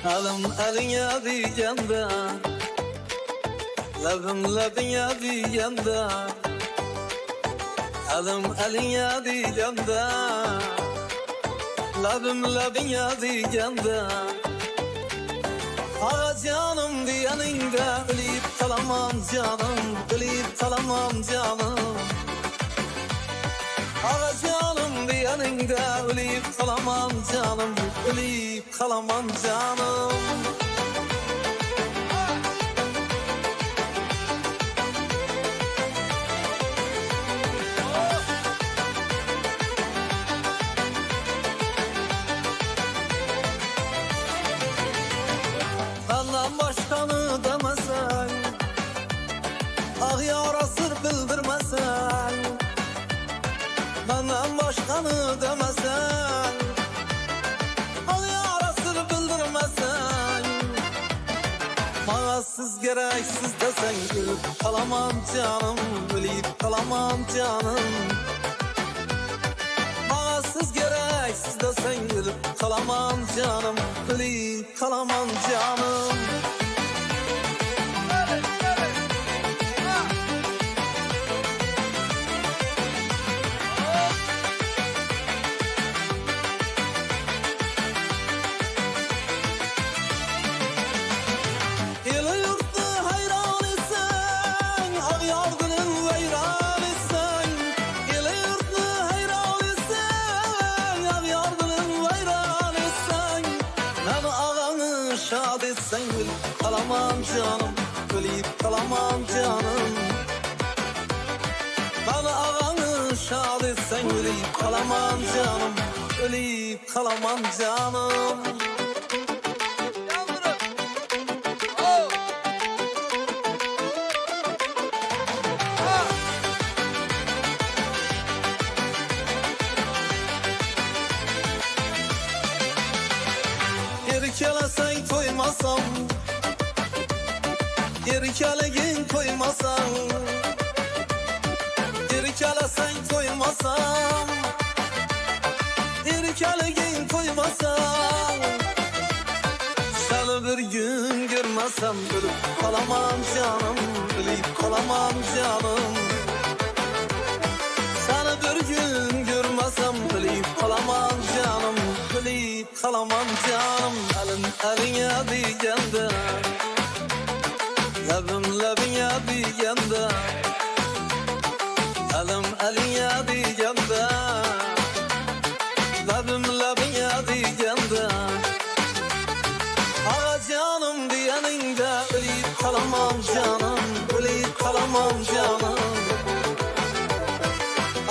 Elim eline diyende, lebim lebine diyende, elim eline diyende, lebim lebine diyende, ağa canım diyeninde ölüp kalamam canım, ölüp kalamam canım. Ağa canım diyeninde ölüp kalamam canım, ölüp kalamam canım. Benden başkanı demesen, ah yara sır bildirmesen. Benden başkanı demesen, ah yara sır bildirmesen. Bana siz gereksiz desen, ölüp kalamam canım, ölüp kalamam canım. Bana siz gereksiz desen, ölüp kalamam canım, ölüp kalamam canım. Şad etsen ölüp kalamam canım, ölüp kalamam canım. Bana ağanı şad etsen ölüp kalamam canım, ölüp kalamam canım. Kelesen koymasam, geri kelegin koymasam, geri kelesen koymasam, geri kelegin koymasam. Seni bir gün görmesem, ölüp kalamam canım, ölüp kalamam canım. Seni bir gün görmesem, ölüp kalamam canım, ölüp kalamam canım. Elim eline diyende, lebim lebine diyende, elim eline diyende, lebim lebine diyende. Ağa canım diyeninde ölüp kalamam canım, ölüp kalamam canım.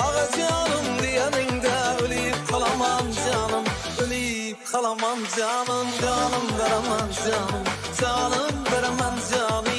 Ağa canım diyeninde ölüp kalamam canım, ölüp kalamam canım. Canım veremem canım, canım veremem canım.